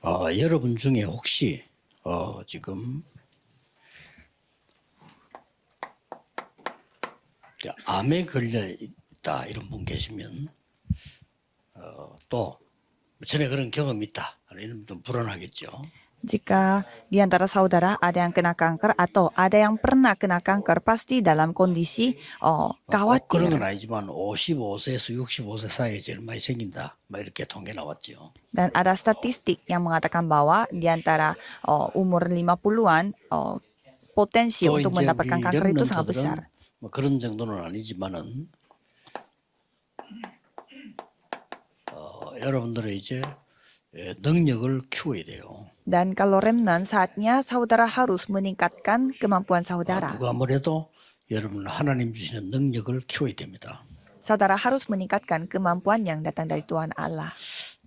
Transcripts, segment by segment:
여러분 중에 혹시 지금 암에 걸려 있다 이런 분 계시면 또 전에 그런 경험이 있다 이런 좀 불안하겠죠. Jika di antara saudara ada yang kena kanker atau ada yang pernah kena kanker, pasti dalam kondisi 꼭 그런 건 khawatir. 아니지만 55세에서 65세 사이에 제일 많이 생긴다 막 이렇게 통계 나왔죠. Dan ada statistik yang mengatakan bahwa di antara umur 50-an, potensi 또 untuk 이제 mendapatkan 우리 kanker itu sangat besar. 랩런트들은 뭐 그런 정도는 아니지만은 여러분들의 이제 능력을 키워야 돼요. Dan kalau remnant, saatnya saudara harus meningkatkan kemampuan saudara. 누가 뭐래도 여러분 하나님 주시는 능력을 키워야 됩니다. Saudara harus meningkatkan kemampuan yang datang dari Tuhan Allah.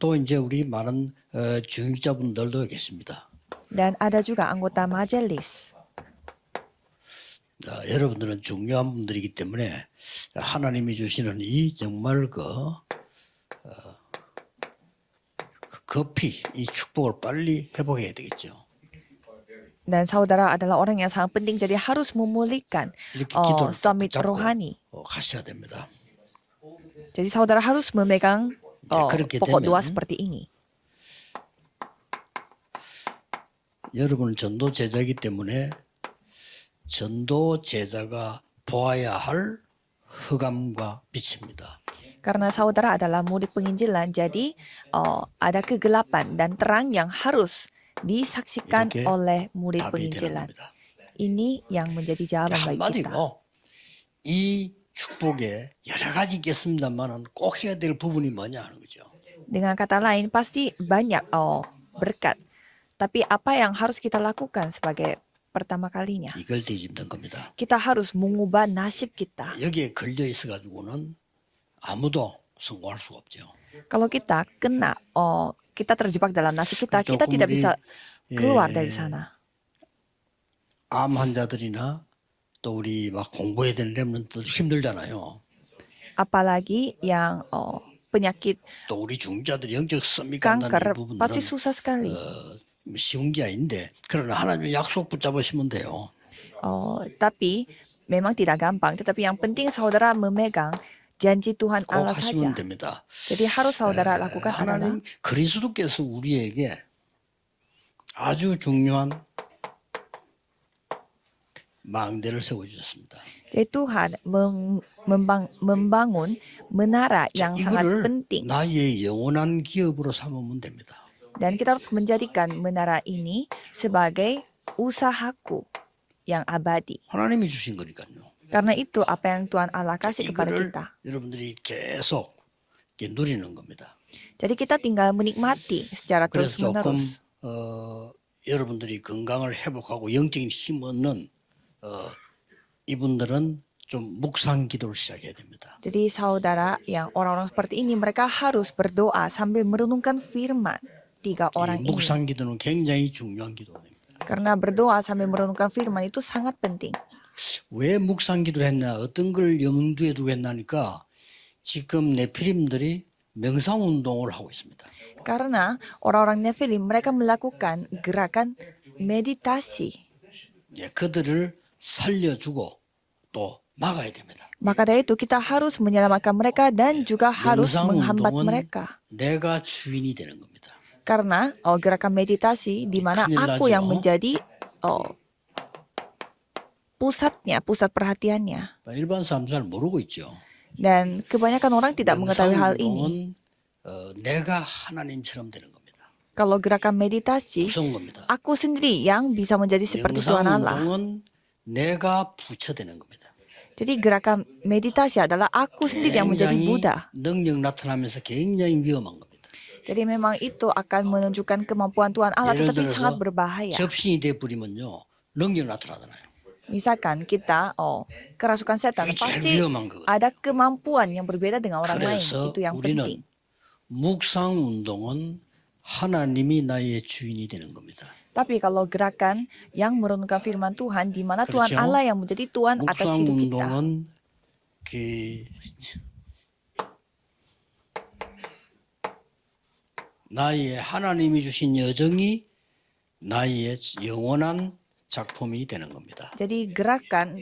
또 이제 우리 많은 중직자분들도 계십니다. Dan ada juga anggota majelis. 여러분들은 중요한 분들이기 때문에 하나님이 주시는 이 정말 급히 이 축복을 빨리 회복해야 되겠죠. Dan saudara adalah orang yang sangat penting, jadi harus memulihkan 이렇게 기도를 summit 붙잡고 rohani. 가셔야 됩니다. Jadi saudara harus memegang 그렇게 pokok 되면 doa seperti ini. 여러분은 전도 제자이기 때문에 전도 제자가 보아야 할 흑암과 빛입니다. Karena saudara adalah murid penginjilan, jadi ada kegelapan dan terang yang harus disaksikan 이렇게 oleh murid 답이 되는 penginjilan. 겁니다. Ini yang menjadi jawaban bagi kita. 한마디로 이 축복에 여러 가지 있겠습니다만은 꼭 해야 될 부분이 뭐냐 하는 거죠. Dengan kata lain, pasti banyak berkat. Tapi apa yang harus kita lakukan sebagai pertama kalinya? 이걸 뒤집는 겁니다. Kita harus mengubah nasib kita. 여기에 걸려 있어 가지고는 아무도 성공할 수가 없죠. Kalau kita kena, kita terjebak dalam nasib kita, kita 조금 tidak 우리, bisa keluar dari sana. 암 환자들이나 또 우리 막 공부해야 되는 렘넌트들 힘들잖아요. Apalagi yang penyakit 또 우리 중자들 영적 썸이 간다는 이 kanker, 부분들은 pasti susah sekali. 쉬운 게 아닌데 그러나 하나님의 약속 붙잡으시면 돼요. Tapi memang tidak gampang. Tetapi yang penting saudara memegang janji Tuhan 꼭 Allah 하시면 saja. 됩니다. Jadi harus saudara lakukan adalah 하나님 그리스도께서 우리에게 아주 중요한 망대를 세워주셨습니다. jadi Tuhan membangun menara yang sangat 이거를 penting. 나의 영원한 기업으로 삼으면 됩니다. Dan kita harus menjadikan menara ini sebagai usahaku yang abadi. 하나님이 주신 거니까요. Karena itu apa yang Tuhan Allah kasih kepada 이거를 kita. 여러분들이 계속 이렇게 누리는 겁니다. Jadi kita tinggal menikmati secara 그래서 조금 terus-menerus. 여러분들이 건강을 회복하고 영적인 힘 얻는 이분들은 좀 묵상 기도를 시작해야 됩니다. Jadi saudara yang orang-orang seperti ini, mereka harus berdoa sambil merenungkan firman. Tiga orang 이 ini. 묵상 기도는 굉장히 중요한 기도입니다. Karena berdoa sambil merenungkan firman itu sangat penting. 왜 묵상 기도를 했나 어떤 걸 염두에 두고 했나니까 지금 네피림들이 명상 운동을 하고 있습니다. Karena orang-orang Nephilim mereka melakukan gerakan meditasi. 그들을 살려주고 또 막아야 됩니다. Maka dari itu kita harus menyelamatkan mereka dan juga harus 명상 menghambat 운동은 mereka. 내가 주인이 되는 겁니다. Karena gerakan meditasi di mana 큰일 aku 나죠. yang menjadi pusat perhatiannya. 일반 사람 잘 모르고 있죠. Dan kebanyakan orang tidak mengetahui hal 명상 ini. 운동은 내가 하나님처럼 되는 겁니다. Kalau gerakan meditasi, 무서운 겁니다. aku sendiri yang bisa menjadi seperti Tuhan 명상 Allah. 운동은 내가 부처되는 겁니다. Jadi gerakan meditasi adalah aku sendiri yang menjadi 굉장히 Buddha. 능력 나타나면서 굉장히 위험한 겁니다. Jadi memang itu akan menunjukkan kemampuan Tuhan Allah, 예를 tetapi 들어서 sangat berbahaya. 접신이 돼 버리면요 능력 나타나잖아요. Misalkan kita kerasukan setan, 그게 제일 pasti 위험한 거거든요. ada kemampuan yang berbeda dengan orang lain. 그래서 Itu yang penting. 우리는 묵상 운동은 하나님이 나의 주인이 되는 겁니다. Tapi kalau gerakan yang merenungkan firman Tuhan, di mana Tuhan 그렇죠? Allah yang menjadi Tuhan atas 묵상 hidup kita. 운동은 나의 하나님이 주신 여정이 나의 영원한 작품이 되는 겁니다. Jadi gerakan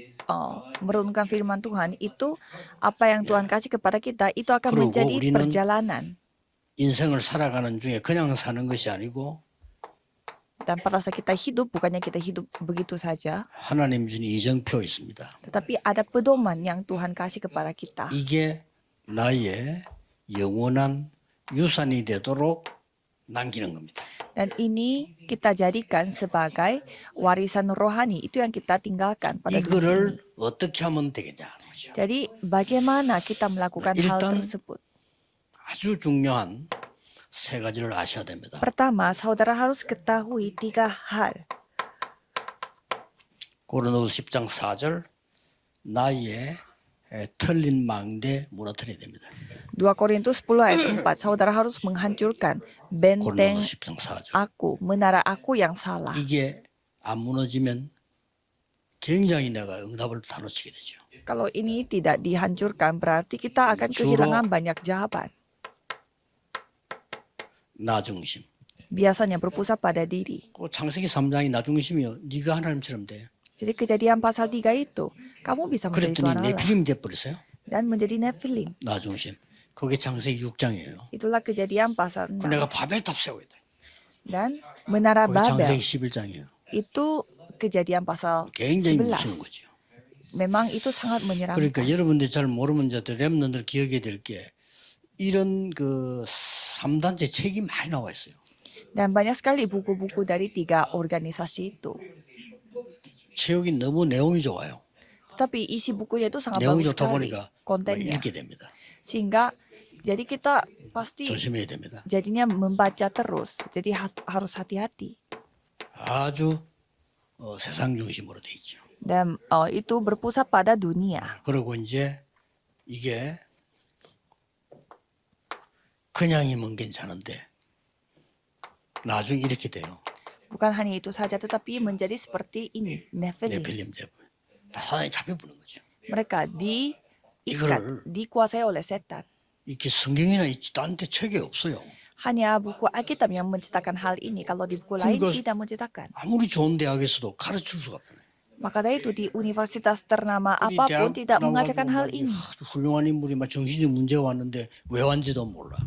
merenungkan firman Tuhan itu apa yang Tuhan kasih kepada kita itu akan 그리고 menjadi 우리는 perjalanan. 인생을 살아가는 중에 그냥 사는 것이 아니고 Dan pada saat kita hidup bukannya kita hidup begitu saja, 하나님 준 이정표 있습니다. tetapi ada pedoman yang Tuhan kasih kepada kita. 이게 나의 영원한 유산이 되도록 남기는 겁니다. Dan ini kita jadikan sebagai warisan rohani itu yang kita tinggalkan pada dunia ini. 이거를 어떻게 하면 되겠냐 하는 거죠. Jadi bagaimana kita melakukan hal 일단 tersebut? 아주 중요한 세 가지를 아셔야 됩니다. Pertama, saudara harus ketahui 3 hal. 고린도서 10장 4절 나의 틀린 망대 무너뜨려야 됩니다. 2 Korintus 10 ayat 4, saudara harus menghancurkan benteng 고린도서 10장 4절. aku, menara aku yang salah. 이게 안 무너지면 굉장히 내가 응답을 다 놓치게 되죠. Kalau ini tidak dihancurkan, berarti kita akan kehilangan banyak jawaban. 나 중심. Biasanya berpusat pada diri. 그 창세기 3장이 나 중심이요. 네가 하나님처럼 돼. Jadi kejadian pasal 3 itu, kamu bisa menjadi 그랬더니 Tuhan Allah 네피림이 돼버렸어요. dan menjadi Nephilim. 나 중심. 그게 창세기 6장이에요. Itulah kejadian pasal 6. 내가 바벨탑 세워야 돼. Dan menara 그게 Babel 창세기 11장이에요. itu kejadian pasal 굉장히 11. 무서운 거죠. Memang itu sangat menyeramkan. 그러니까 여러분들이 잘 모르면 이제 렘넌들 기억해야 될 게 이런 그 3단체 책이 많이 나와 있어요. Dan banyak sekali buku-buku dari 3 organisasi itu. 책이 너무 내용이 좋아요. Tetapi isi bukunya itu sangat 내용이 bagus 좋다 sekali 보니까 kontennya. 읽게 됩니다. Sehingga jadi kita pasti 조심해야 됩니다. jadinya membaca terus. Jadi harus hati-hati. 아주 세상 중심으로 돼 있죠. Dan itu berpusat pada dunia. 그리고 이제 이게 그냥이면 괜찮은데 나중에 이렇게 돼요. Bukan hanya itu saja, tetapi menjadi seperti ini, Nephilim. 네필림 되고 사단이 잡혀보는 거죠. Mereka diikat, dikuasai oleh setan. 이렇게 성경이나 다른 데 책에 없어요. Hanya buku Alkitab yang menceritakan hal ini. Kalau di buku lain 그러니까 tidak menceritakan. 아무리 좋은 대학에서도 가르칠 수가 없네. Maka dari itu di universitas ternama 우리 apapun 대학 tidak 나와가지고 mengajarkan hal 막 ini. 아주 훌륭한 인물이 막 정신적 문제가 왔는데 왜 왔는지도 몰라.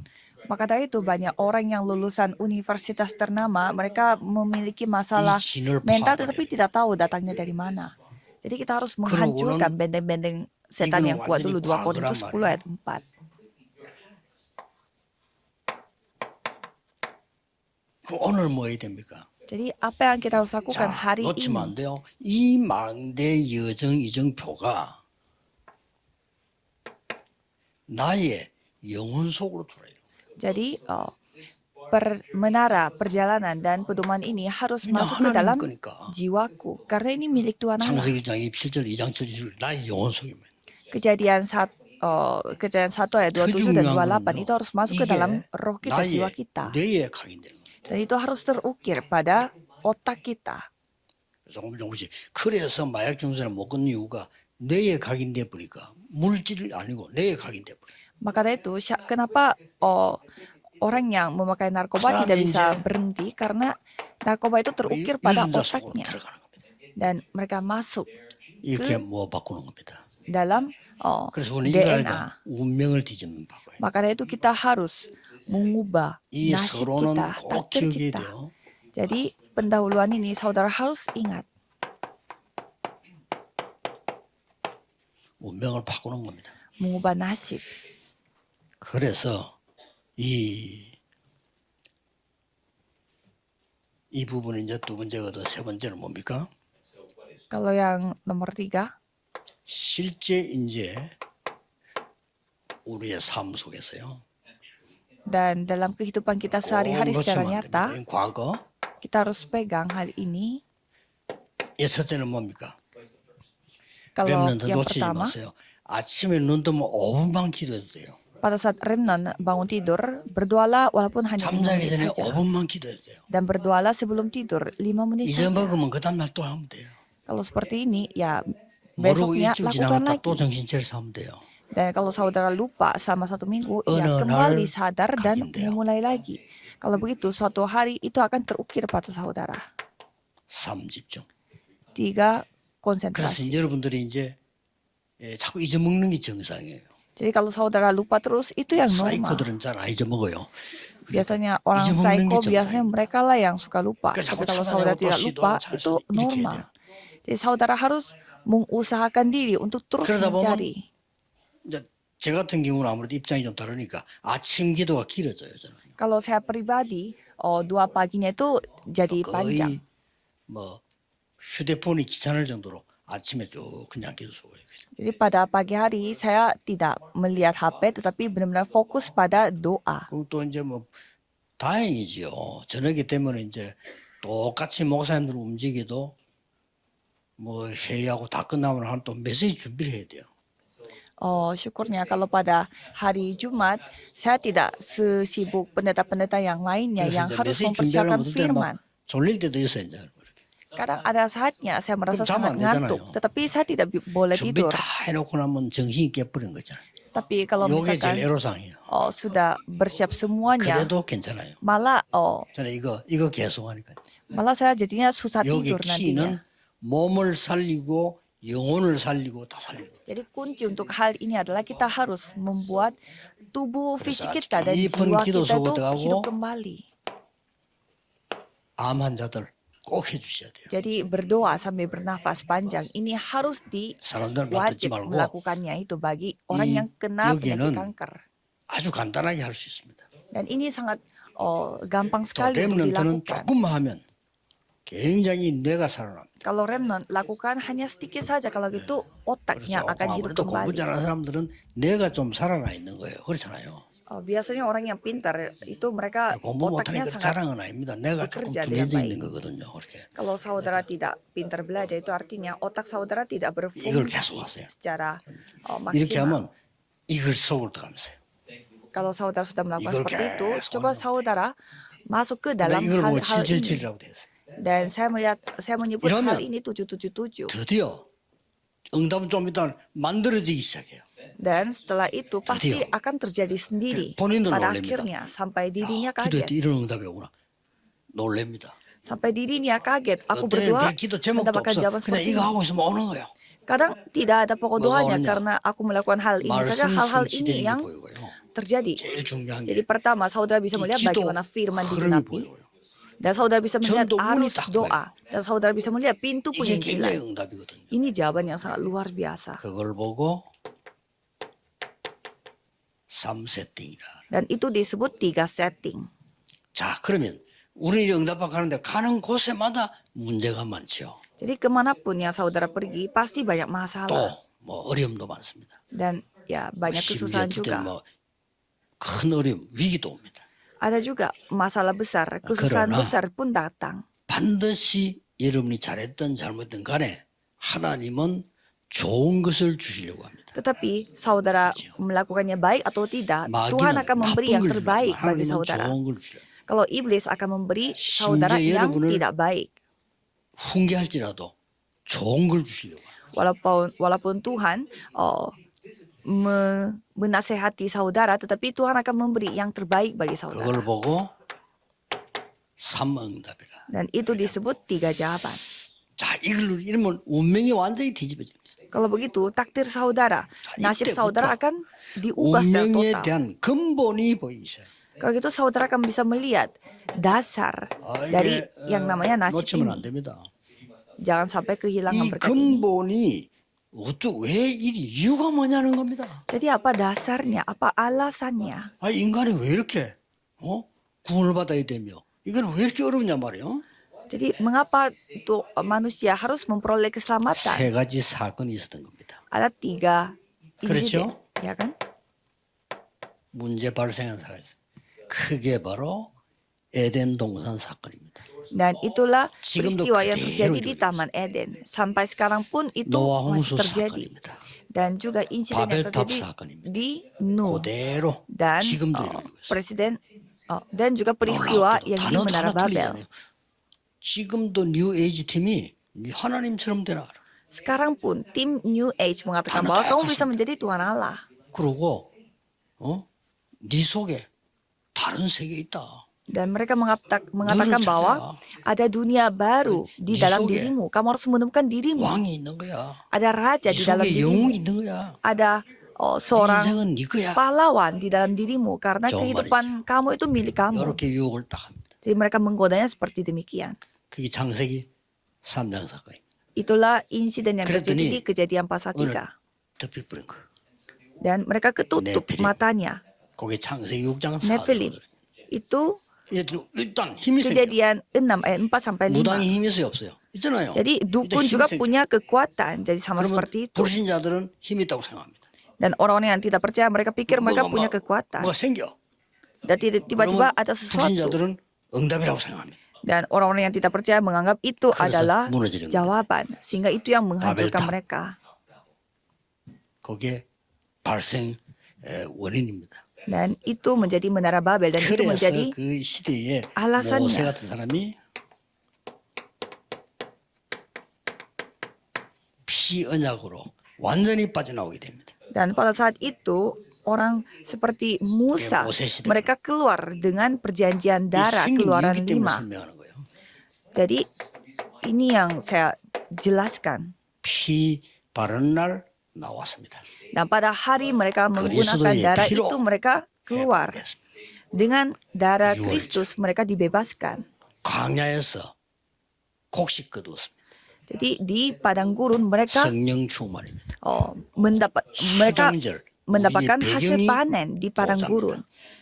Maka dari itu banyak orang yang lulusan universitas ternama, mereka memiliki masalah 이 진을 mental 파버려요. tetapi tidak tahu datangnya dari mana. Jadi kita harus menghancurkan benteng-benteng setan yang kuat dulu. 2 Korintus 10 ayat 4. 그 오늘 뭐 해야 됩니까? Jadi apa yang kita harus lakukan 자, hari 놓치면 안 ini? 돼요. 이 망대 여정 이정표가 나의 영혼 속으로 들어요. Jadi menara perjalanan dan pedoman ini harus 왜냐 masuk ke dalam 하나님 거니까. jiwaku karena ini milik Tuhan Allah. 창세기 1장 27절 2장 7절 나의 영혼 속에 있는 Kejadian 1 ayat 27 dan 28 itu harus masuk ke dalam roh kita, jiwa 나의 kita. 뇌에 각인되는 겁니다. Dan itu harus terukir pada otak kita. 조금씩. 그래서 마약 중독자를 못 끊는 이유가 뇌에 각인돼 버리니까 물질이 아니고 뇌에 각인돼 버려. Maka dari itu, kenapa orang yang memakai narkoba tidak bisa berhenti karena narkoba itu terukir pada 유전자 속으로 otaknya 들어가는 겁니다. dan mereka masuk 이렇게 뭐 바꾸는 겁니다. dalam 그래서 우리는 이걸 DNA. 알자 운명을 뒤집는 바꿔요. Maka dari itu kita harus mengubah 이 nasib 서론은 kita, 꼭 takdir 기억해야 kita. 돼요. Jadi pendahuluan ini saudara harus ingat. 운명을 바꾸는 겁니다. Mengubah nasib. 그래서 이 부분은 이제 두 번째거든. 세 번째는 뭡니까? Kalau yang nomor 3, 실제 이제 우리의 삶 속에서요. dan dalam kehidupan kita sehari-hari secara nyata, 과거. kita harus pegang hal ini. 첫째는 뭡니까? Kalau 렘넌트 yang 놓치지 pertama, 마세요. 아침에 눈 뜨면 5분만 기도해도 돼요. pada saat remnant bangun tidur, berdoalah walaupun hanya 5 잠자기 menit 전에 saja. 5분만 기도해도 돼요. Dan berdoalah sebelum tidur 5 menit saja. 잊어먹으면 그 다음날 또 하면 돼요. Kalau seperti ini, ya 모르고 besoknya 일주일 lakukan 지나면 lagi. 또 정신 차려서 하면 돼요. Dan kalau saudara lupa sama 1 minggu, ya 어느 kembali 날 sadar dan 각인돼요. memulai lagi. Kalau begitu, suatu hari itu akan terukir pada saudara. 3 집중. 3, 그래서 konsentrasi. 이제 여러분들이 이제 자꾸 잊어먹는 게 정상이에요. Jadi kalau saudara lupa terus, itu yang normal. 사이코들은 잘 안 잊어먹어요. Biasanya orang 잊어먹는 게 psycho biasanya 정상입니다. mereka lah yang suka lupa. 그러니까 Tapi 자꾸 kalau saudara 찾아내고 또 tidak lupa, 시도하고 itu 찾아내고 이렇게 해야 normal. 돼요. Jadi saudara harus mengusahakan diri untuk terus 그러다 보면 mencari. 이제 제 같은 경우는 아무래도 입장이 좀 다르니까 아침 기도가 길어져요. 저는 Kalau saya pribadi, 2 paginya itu jadi panjang. 거의 뭐 휴대폰이 귀찮을 정도로 아침에 쭉 그냥 기도 속에 Jadi pada pagi hari saya tidak melihat HP tetapi benar-benar fokus pada doa. 그럼 또 이제 뭐 다행이지요. 저녁이 되면 이제 똑같이 목사님들 움직여도 뭐 회의하고 다 끝나면 한 또 메시지 준비를 해야 돼요. Syukurnya kalau pada hari Jumat saya tidak sesibuk pendeta-pendeta yang lainnya 그래서 yang 이제 harus 메시지 mempersiapkan 준비하려면 어떨 때는 firman. 막 졸릴 때도 있어요. 이제 이렇게. Kadang ada saatnya saya merasa 그럼 자면 sangat 안 되잖아요. ngantuk, tetapi saya tidak boleh 준비 tidur. 다 해놓고 나면 정신이 깨버린 거잖아요. Tapi kalau 요게 제일 misalkan 애로사항이에요. sudah bersiap semuanya, 그래도 괜찮아요. malah 저는 이거 계속 하니까. saya jadinya susah 여기 tidur nantinya. 키는 몸을 살리고 영혼을 살리고 다 살리고. Jadi kunci untuk hal ini adalah kita harus membuat tubuh fisik kita dan 깊은 jiwa 기도 kita itu 속으로 들어가고 hidup kembali. 암 환자들 꼭 해주셔야 돼요. Jadi berdoa sambil bernafas panjang ini harus 사람들 받지 wajib 말고 melakukannya itu bagi orang 이 yang kena penyakit 여기는 kanker. 아주 간단하게 할 수 있습니다. Dan ini sangat gampang 또 sekali untuk 렘넌트는 dilakukan. 조금만 하면 굉장히 뇌가 살아납니다. Kalau remnant lakukan hanya sedikit saja, kalau gitu otaknya 그래서 akan hidup 아무래도 공부 kembali. 잘하는 사람들은 뇌가 좀 살아나 있는 거예요. 그렇잖아요. Biasanya orang yang pintar itu mereka 공부 otaknya 못하니까 sangat. 자랑은 아닙니다. 뇌가 조금 bekerja dengan 둔해져 baik. 있는 거거든요. 그렇게. Kalau saudara tidak pintar belajar itu artinya otak saudara tidak 이걸 berfungsi 계속 하세요. secara 이렇게 maksimal. 하면 이걸 속으로 들어가면서요. Kalau saudara sudah melakukan 이걸 seperti itu, 계속 coba 하는 saudara masuk ke 근데 dalam 이걸 뭐 hal-hal ini. 777이라고 돼 있어요. Dan saya menyebut 이러면 hal ini 777. 드디어 응답은 좀 이따 만들어지기 시작해요. Dan setelah itu pasti 드디어. akan terjadi sendiri. 본인도 Pada 놀랍니다. akhirnya sampai dirinya 기도할 때 kaget. 이런 응답이 오구나. 놀랍니다. Sampai dirinya kaget. Aku 어때는 berdoa 별 기도 제목도 mendapatkan 없어. jawaban 그냥 seperti 이거 ini. 하고 있으면 오는 거예요. Kadang tidak ada pokok 뭐가 doanya 오느냐? karena aku melakukan hal ini saja, 말씀이 hal-hal ini 성취되는 게 yang 보이고요. terjadi. 제일 중요한 Jadi 게 pertama saudara bisa 이 melihat 기도 bagaimana firman 흐름이 digenapi. 보여요. Dan saudara bisa melihat 전도 문이 arus 딱 doa. Dan saudara bisa melihat pintu 이게 굉장히 penginjilan. 응답이거든요. Ini jawaban yang sangat luar biasa. 그걸 보고 3세팅이라. Dan itu disebut 3 setting. 자, 그러면 우리 응답받고 가는데 가는 곳에마다 문제가 많죠. Jadi kemanapun yang saudara pergi pasti banyak 또 masalah. 뭐 어려움도 많습니다. Dan ya banyak 심지어 kesusahan 어떨 juga. 때는 뭐큰 어려움, 위기도 옵니다. Ada juga masalah besar, kesusahan 그러나 besar pun datang. 반드시 여러분이 잘했든 잘못했든 간에 하나님은 좋은 것을 주시려고 합니다. Tetapi saudara melakukannya baik atau tidak, Tuhan 마귀는 akan memberi 나쁜 yang 걸 terbaik 주려고 bagi 하나님은 saudara. 좋은 걸 주려고. Kalau iblis akan memberi saudara 심지어 yang 여러분을 tidak baik. 훈계할지라도 좋은 걸 주시려고 합니다. Walaupun Tuhan menasehati saudara, tetapi Tuhan akan memberi yang terbaik bagi saudara. 그걸 보고 삼응답이라. Dan itu disebut 3 jawaban. 자, 이러면 운명이 완전히 뒤집어집니다. Kalau begitu, takdir saudara, nasib 이때부터 saudara akan diubah secara 운명에 total. 대한 근본이 보이기 시작. Kalau gitu saudara akan bisa melihat dasar dari yang namanya nasib 놓치면 안 ini. 됩니다. Jangan sampai kehilangan 이 berkat ini. 근본이 왜 이유가 뭐냐는 겁니다. Jadi apa dasarnya, apa alasannya? 아, 인간이 왜 이렇게 구원을 받아야 되며 이건 왜 이렇게 어렵냐 말이에요. Jadi mengapa untuk manusia harus memperoleh keselamatan? 세 가지 사건이 있었던 겁니다. Ada 3 insiden, 그렇죠? ya kan? 문제 발생한 사건이 있어요. 그게 바로 에덴 동산 사건입니다. Dan itulah 지금도 peristiwa yang 그대로 terjadi di 이루어지고 Taman Eden. Sampai sekarang pun itu 노아 홍수 masih terjadi. 사건입니다. Dan juga insiden yang 바벨탑 terjadi 사건입니다. di Nuh. 그대로 Dan 지금도 이루어지고 있어요. presiden dan juga peristiwa 놀랍게도 yang di Menara 단어 틀리지 Babel. 않아요. 지금도 뉴 에이지 팀이 하나님처럼 되라. Sekarang pun tim New Age mengatakan Tanah bahwa kayak kamu apa bisa sih? menjadi Tuhan Allah. 그러고 네 속에 다른 세계 있다. Dan mereka mengatakan 너를 bahwa 찾아. ada dunia baru di 네 dalam 속에 dirimu. Kamu harus menemukan dirimu. 왕이 있는 거야. Ada raja 네 di dalam 속에 dirimu. 영웅이 있는 거야. Ada 네 seorang 인생은 네 거야. pahlawan di dalam dirimu. Karena 좋은 kehidupan kamu itu milik kamu. 이렇게 유혹을 딱 합니다. Jadi mereka menggodanya seperti demikian. 그게 창세기 3장 사건입니다. Itulah insiden yang terjadi 그랬더니 di kejadian pasal 오늘 3. 덮여버린 거야. Dan mereka ketutup 네필임. matanya. 그게 창세기 6장 4절. Nephilim. Itu 일단 힘이 생겨. kejadian 6 ayat 4 sampai 5. 무당이 힘이 있어요, 없어요? 있잖아요. Jadi dukun 힘이 juga 생겨. punya kekuatan. Jadi sama 그러면 seperti itu. 불신자들은 힘이 있다고 생각합니다. Dan orang-orang yang tidak percaya mereka pikir mereka punya kekuatan. 뭐가 생겨. Dan tiba-tiba 그러면 ada sesuatu. 불신자들은 응답이라고 생각합니다. Dan orang-orang yang tidak percaya menganggap itu 그래서 adalah 무너지는 거예요. jawaban. Sehingga itu yang menghancurkan 바벨탑. mereka. 그게 발생 원인입니다. Dan itu menjadi menara Babel. Dan itu 그래서 menjadi 그 시대에 alasannya. 모세 같은 사람이 피언약으로 완전히 빠져나오게 됩니다. Dan pada saat itu orang seperti Musa, Mose 시대. mereka keluar dengan perjanjian darah, 생긴 keluaran 이유기 때문에 5. 설명하는 거예요. Jadi ini yang saya jelaskan. 피 바른 날 나왔습니다. Dan pada hari mereka menggunakan 그리스도의 darah 피로 itu mereka keluar. 해방됐습니다. Dengan darah 유월절. Kristus mereka dibebaskan. 광야에서 곡식 거두었습니다. Jadi di padang gurun mereka 성령 충만입니다. mereka 수정절 mendapatkan 우리의 hasil 배경이 panen di padang 보호자입니다. gurun.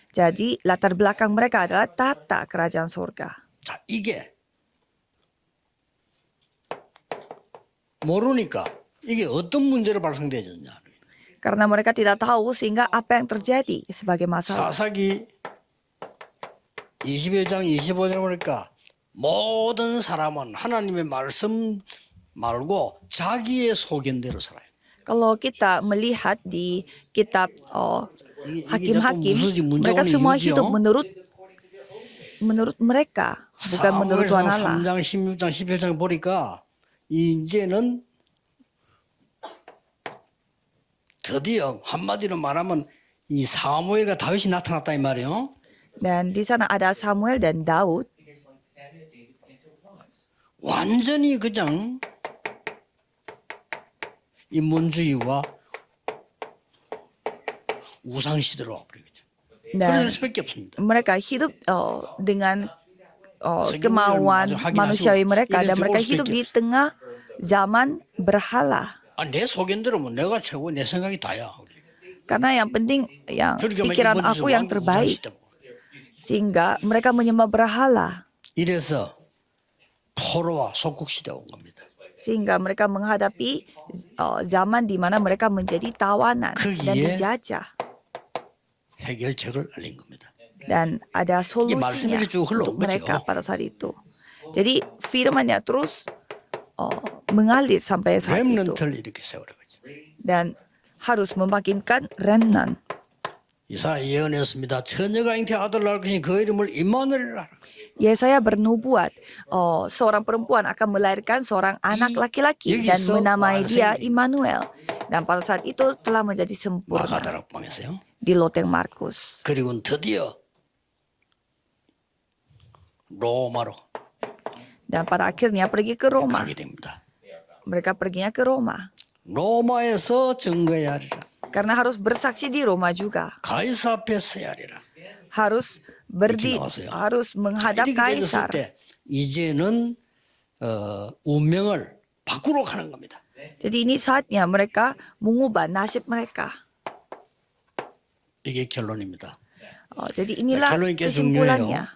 Jadi latar belakang mereka adalah tata kerajaan surga. 자, 이게 모르니까 이게 어떤 문제로 발생되었냐. Karena mereka tidak tahu sehingga apa yang terjadi sebagai masalah. 사사기 21장 25절에 보니까 모든 사람은 하나님의 말씀 말고 자기의 소견대로 살아요. Kalau kita melihat di kitab 이게 Hakim-Hakim, 자꾸 무슨 문제가 mereka 오는 semua 이유지요? hidup menurut mereka, bukan menurut Tuhan 사무엘상 Allah. 3장 16장 17장 보니까 이제는 드디어 한마디로 말하면 이 사무엘과 다윗이 나타났다 이 말이에요. Dan di sana ada Samuel dan Daud. 완전히 그냥 인본주의와 우상 시대로 와버리겠죠. Dan 그럴 수밖에 없습니다. mereka hidup dengan Segi kemauan mulia, 확인하시고 manusiawi mereka dan 이래서 mereka 올 수밖에 hidup di 없어요. tengah zaman berhala. 내 소견대로면 내가 최고 내 생각이 다야. Karena yang penting yang 그러니까 pikiran 인본주의 aku yang 우상 terbaik. 시대고. Sehingga mereka menyembah berhala. 이래서 포로와 속국 시대가 온 겁니다. Sehingga mereka menghadapi zaman di mana mereka menjadi tawanan dan 그기에 dijajah. 해결책을 알린 겁니다. Dan ada solusinya 말씀이 쭉 흘러온 untuk mereka 거죠. pada saat itu. Jadi firmannya terus mengalir sampai saat itu. 렘넌트를 이렇게 세우는 거죠. Dan harus membangkitkan remnant. 이사야 예언했습니다. 처녀가 잉태 아들 낳을 것이니 그 이름을 임마누엘이라. Yesaya bernubuat seorang perempuan akan melahirkan seorang anak laki-laki dan 여기서 menamai dia 완성이 Immanuel. Dan pada saat itu telah menjadi sempurna 마가다락 방에서요. di loteng Markus. 그리고 드디어 로마로 Dan pada akhirnya pergi ke Roma. 가게 됩니다. Mereka perginya ke Roma. 로마에서 증거해야 하리라. Karena harus bersaksi di Roma juga. 가이사 앞에 서야 하리라. Harus 이렇게 나왔어요. harus menghadap 이렇게 됐을 kaisar. 때 이제는 운명을 바꾸러 가는 겁니다. Jadi ini saatnya mereka mengubah nasib mereka. 이게 결론입니다. Jadi inilah 결론이 꽤 kesimpulannya.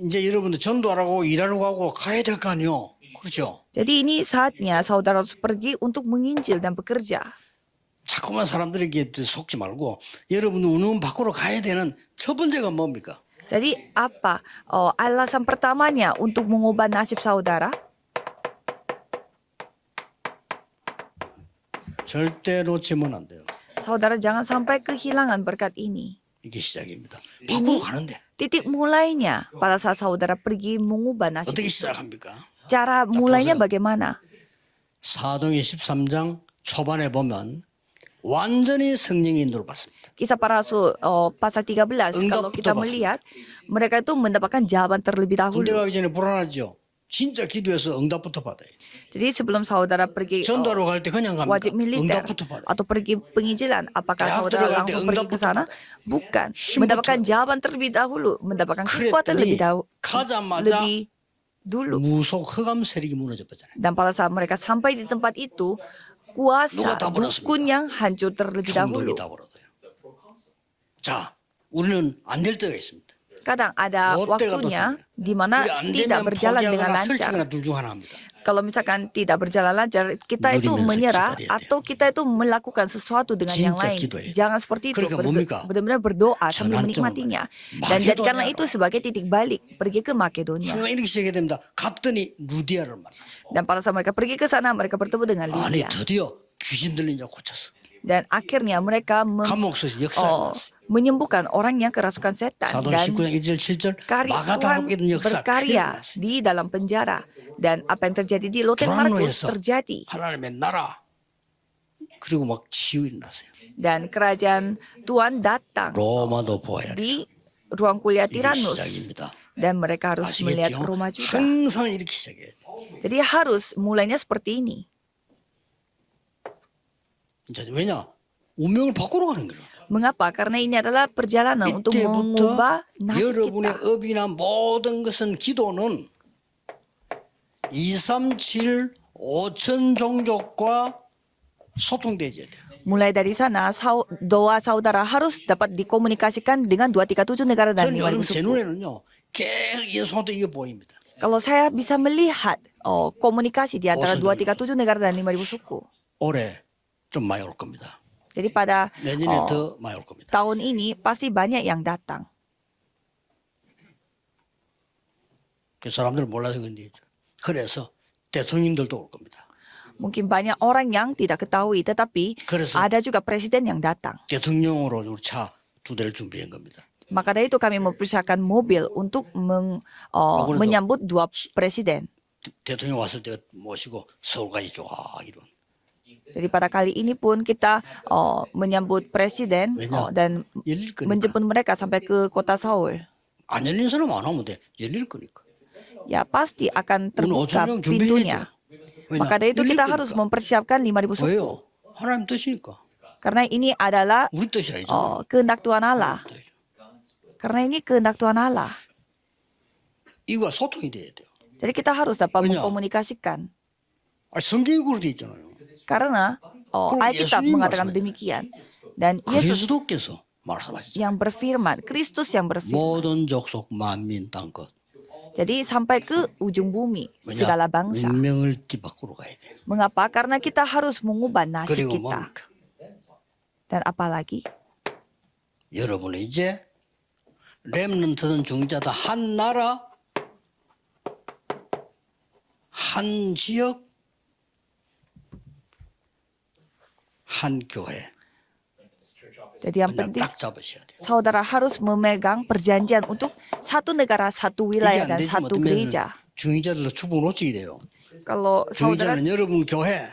이제 여러분들 전도하라고 일하러 가고 가야 될 거 아니요. 그렇죠? Jadi ini saatnya saudara harus pergi untuk menginjil dan bekerja. 자꾸만 사람들에게 속지 말고 여러분 운명 바꾸러 가야 되는 첫 번째가 뭡니까? Jadi apa alasan pertamanya untuk mengubah nasib saudara? 절대 놓치면 안 돼요. Saudara jangan sampai kehilangan berkat ini. 이게 시작입니다. 바꾸러 가는데 Titik mulainya pada saat saudara pergi mengubah nasib. 어떻게 시작합니까? Cara mulainya 보세요. bagaimana? 사도행전 13장 초반에 보면 완전히 성령의 인도를 받습니다. Kisah para Rasul pasal 13, kalau kita melihat mereka itu mendapatkan jawaban terlebih 군대 dahulu. 가기 전에 불안하죠. 진짜 기도해서 응답부터 받아요. Jadi sebelum saudara pergi 전도로 갈 때 그냥 갑니다. wajib militer 응답부터 받아요. atau pergi penginjilan, apakah 대학 saudara 들어갈 때 langsung pergi ke 응답부터 sana? Bukan, mendapatkan jawaban terlebih dahulu, mendapatkan kekuatan lebih 가자마자 dulu. 무속 흑암 세력이 무너져 버잖아요. Dan pada saat mereka sampai di tempat itu, kuasa dukun yang hancur terlebih dahulu. 총독이 다 벌어져요. 자, 우리는 안 될 때가 있습니다. Kadang ada waktunya di mana 우리 안 tidak 되면 berjalan dengan 포기하거나 lancar. 설치거나 둘 중 하나 합니다. Kalau misalkan tidak berjalan lancar, kita itu 누리면서 menyerah 기다려야 돼요. atau kita itu melakukan sesuatu dengan yang 진짜 lain. 기도해요. Jangan seperti itu. 그러니까 뭡니까? Benar-benar berdoa sambil 전환점을 menikmatinya. 봐요. Dan jadikanlah 마케도니아로. itu sebagai titik balik. Pergi ke Makedonia. 하루가 이렇게 시작이 됩니다. 갔더니 루디아를 만났어요. Dan pada saat mereka pergi ke sana, mereka bertemu dengan 아니 Lydia. 드디어 귀신 들린 자 고쳤어. Dan akhirnya mereka 감옥에서 역사를 만났어요. menyembuhkan orang yang kerasukan setan. 사도행 Dan 19장 1절 7절 Tuhan 마가다락에 있는 역사 berkarya di dalam penjara. Dan apa yang terjadi di Loten Markus 불안로에서 terjadi. 하나님의 나라 그리고 막 치유 일어났어요. Dan kerajaan Tuhan datang 로마도 보아야 돼. di ruang kuliah 이게 Tyrannus. 시작입니다. Dan mereka harus melihat 아시겠죠? Roma juga. 항상 이렇게 시작해야 돼. Jadi harus mulainya seperti ini. 이제 왜냐? 운명을 바꾸러 가는 거예요. Mengapa? Karena ini adalah perjalanan untuk 이때부터 mengubah nasib 여러분의 kita. 업이나 모든 것은 기도는 237 5천 종족과 소통되어야 돼요. Mulai dari sana, doa saudara harus dapat dikomunikasikan dengan 237 negara dan 저는 5.000 여러분 제 suku. 눈에는요 계속 예수한테 이게 보입니다. Kalau saya bisa melihat komunikasi di antara 237 negara dan 5.000 suku. 올해 좀 많이 올 겁니다. Jadi pada 내년에 더 많이 올 겁니다. tahun ini pasti banyak yang datang. 그 사람들 몰라서 그런데 그래서 대통령들도 올 겁니다. Mungkin banyak orang yang tidak ketahui, tetapi 그래서 ada juga presiden yang datang. 대통령으로 우리 차 2대를 준비한 겁니다. Maka dari itu kami mempersiapkan mobil untuk menyambut 2 presiden. 대통령 왔을 때 모시고 서울까지 쫙 이런. Jadi pada kali ini pun kita menyambut presiden dan 열릴 거니까. menjemput mereka sampai ke kota Seoul. 안 열린 사람 안 하면 돼. 열릴 거니까. Ya pasti akan 오늘 terbuka 5천 명 준비해야 돼. pintunya. Maka dari itu 열릴 kita 거니까. harus mempersiapkan 5.000 suku. 왜요? 하나님 뜻이니까. Karena ini adalah 우리 뜻이 아니죠. kehendak Tuhan Allah. Karena ini kehendak Tuhan Allah. 이거와 소통이 돼야 돼요. Jadi kita harus dapat 왜냐? mengkomunikasikan. 성경이 그렇게 돼 있잖아요. Karena 그럼 Alkitab 예수님 mengatakan 말씀하세요. demikian. Dan Yesus 그리스도께서 말씀하시죠. yang berfirman, Kristus yang berfirman. 모든 족속 만민 땅끝. Jadi sampai ke ujung bumi, segala bangsa. 운명을 뒤바꾸러 가야 돼. Mengapa? Karena kita harus mengubah nasib 그리고 kita. 뭡니까? Dan apalagi? 여러분은 이제 렘넌트든 중자다 한 나라, 한 지역, 한 교회. Jadi yang 그냥 penting 딱 잡으셔야 돼요. saudara harus memegang perjanjian untuk satu negara, satu 이게 wilayah, 안 dan 되시면 satu 어떤 gereja. 중위자들도 축복 놓치게 돼요. Kalau saudara, 중위자는 여러분 교회,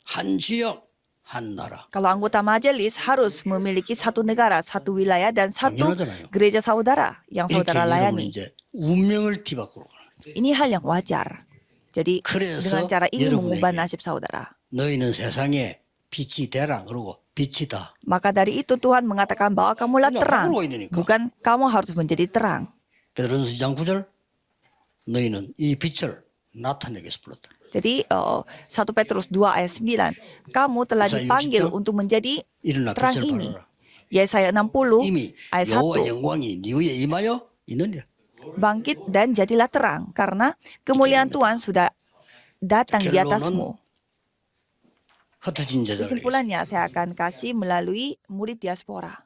한 지역, 한 나라. kalau anggota majelis harus memiliki satu negara, satu wilayah, dan satu 당연하잖아요. gereja saudara yang 이렇게 saudara 여러분 layani. 이제 운명을 뒤바꾸러 가는 거예요. Ini hal yang wajar. Jadi 그래서 dengan cara ini 여러분에게 mengubah nasib saudara. 너희는 세상에 빛이 되라 그러고 빛이다. Maka dari itu Tuhan mengatakan bahwa kamulah 그냥 terang, 바꾸러 가야 되니까. bukan kamu harus menjadi terang. 베드로전서 2장 9절 너희는 이 빛을 나타내기 위해서 불렀다. Jadi 1 Petrus 2 ayat 9, kamu telah Yesaya dipanggil 60절, untuk menjadi 일어나 terang 빛을 ini. 발하라. Yesaya 60 이미 ayat 여호와 1, 영광이 네 위에 임하여 있느니라. bangkit dan jadilah terang, karena kemuliaan Tuhan sudah datang di atasmu. 흩어진 제자를 위해서. Kesimpulannya saya akan kasih melalui murid diaspora.